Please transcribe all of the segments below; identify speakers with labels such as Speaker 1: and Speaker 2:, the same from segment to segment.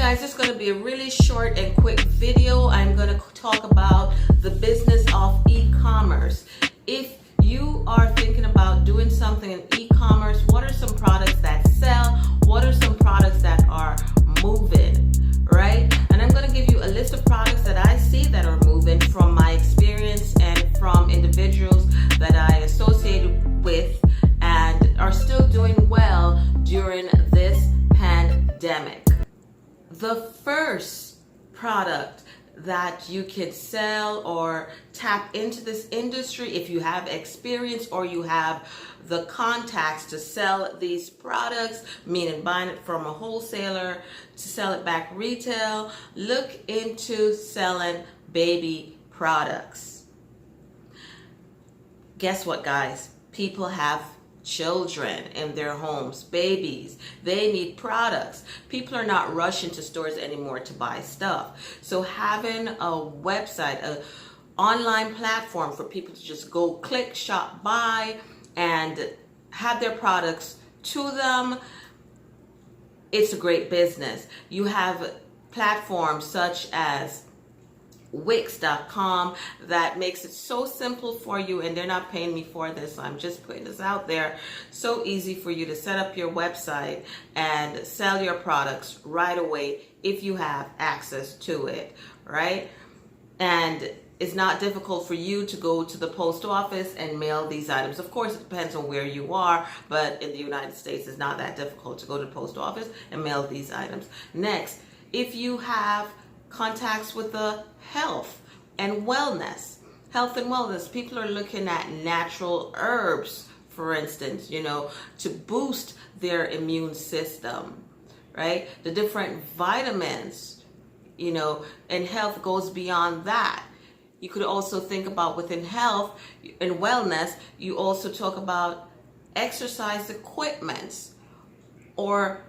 Speaker 1: guys, this is going to be a really short and quick video. I'm going to talk about the business of e-commerce. If you are thinking about doing something in e-commerce, what are some products that sell? What are some products that are moving, right? And I'm going to give you a list of products that I see that are moving from my experience and from individuals that I associated with and are still doing well during this pandemic. The first product that you can sell or tap into this industry, if you have experience or you have the contacts to sell these products, meaning buying it from a wholesaler to sell it back retail, look into selling baby products. Guess what, guys? People have children in their homes, babies. They need products. People are not rushing to stores anymore to buy stuff. So having a website, an online platform for people to just go click, shop, buy, and have their products to them, it's a great business. You have platforms such as Wix.com that makes it so simple for you, and they're not paying me for this, so I'm just putting this out there. So easy for you to set up your website and sell your products right away if you have access to it, right? And it's not difficult for you to go to the post office and mail these items. Of course, it depends on where you are, but in the United States, it's not that difficult to go to the post office and mail these items. Next, if you have contacts with the health and wellness. People are looking at natural herbs, for instance, to boost their immune system, right? The different vitamins, and health goes beyond that. You could also think about within health and wellness, you also talk about exercise equipment or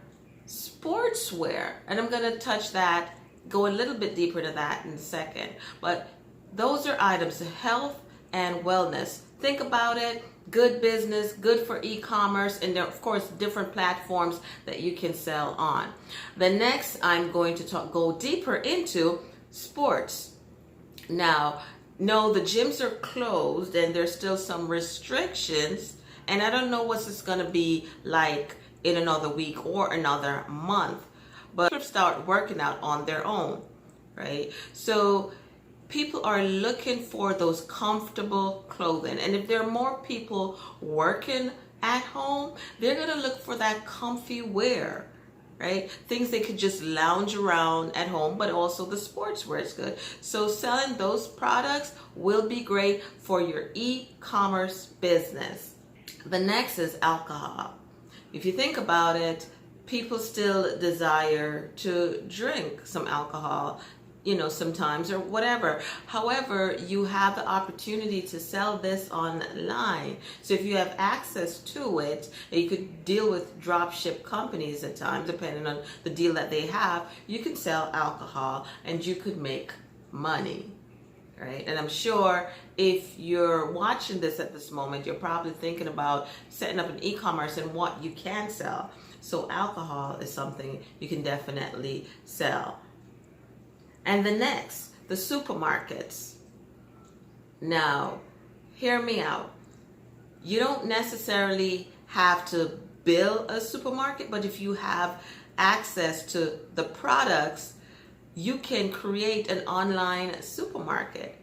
Speaker 1: sportswear. And I'm going to go a little bit deeper to that in a second. But those are items, health and wellness. Think about it. Good business, good for e-commerce, and there, of course, different platforms that you can sell on. The next, I'm going to go deeper into sports. Now, no, the gyms are closed and there's still some restrictions, and I don't know what it's going to be like in another week or another month. But start working out on their own, right? So people are looking for those comfortable clothing. And if there are more people working at home, they're going to look for that comfy wear, right? Things they could just lounge around at home, but also the sportswear is good. So selling those products will be great for your e-commerce business. The next is alcohol. If you think about it, people still desire to drink some alcohol, sometimes or whatever. However, you have the opportunity to sell this online. So if you have access to it, you could deal with drop ship companies at times, depending on the deal that they have, you can sell alcohol and you could make money. Right? And I'm sure if you're watching this at this moment, you're probably thinking about setting up an e-commerce and what you can sell. So alcohol is something you can definitely sell. And the next, the supermarkets. Now, hear me out. You don't necessarily have to build a supermarket, but if you have access to the products, you can create an online supermarket,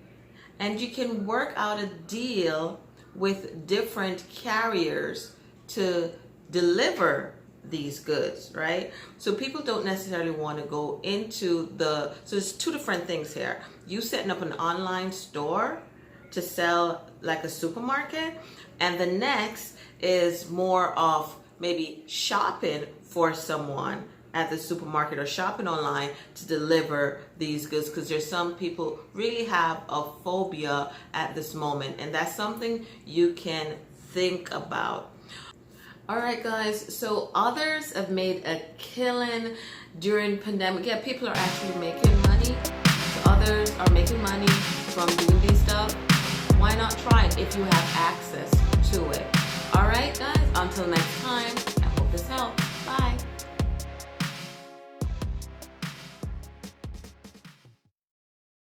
Speaker 1: and you can work out a deal with different carriers to deliver these goods, right? So people don't necessarily want to go into so there's two different things here. You setting up an online store to sell like a supermarket, and the next is more of maybe shopping for someone at the supermarket or shopping online to deliver these goods, because there's some people really have a phobia at this moment, and that's something you can think about. All right, guys, so others have made a killing during pandemic. Yeah, people are actually making money. So others are making money from doing these stuff. Why not try it if you have access to it? All right, guys, until next time, I hope this helps.